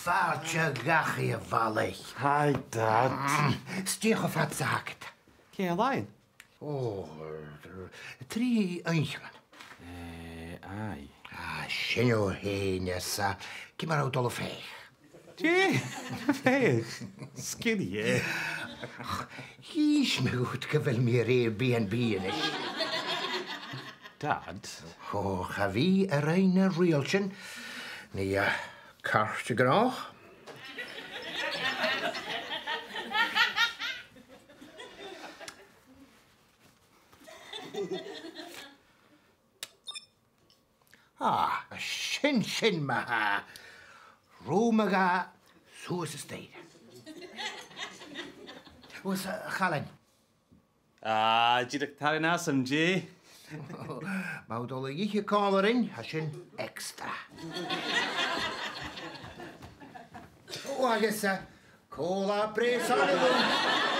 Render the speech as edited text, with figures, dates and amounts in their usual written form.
sgeidsichean bhallaigh. Hi, Dad. Stíoch of Frances Nicnìll. Caroline. Oh, 3 einchman. Aye. Sinneòhéine sa cimar dul Faic. Gee, Faic. Skinny, eh? Hís me goed go bhfuil mí Airbnb inis. Dad? Oh, cha bhí a réine rialtin ní carte grách. Sin maha. Rómaga suas ysteid. Was Chalan? Díadach tarin asam, G. Má dul ihe cálarin a sin extra. Ó agus cóla prés anú.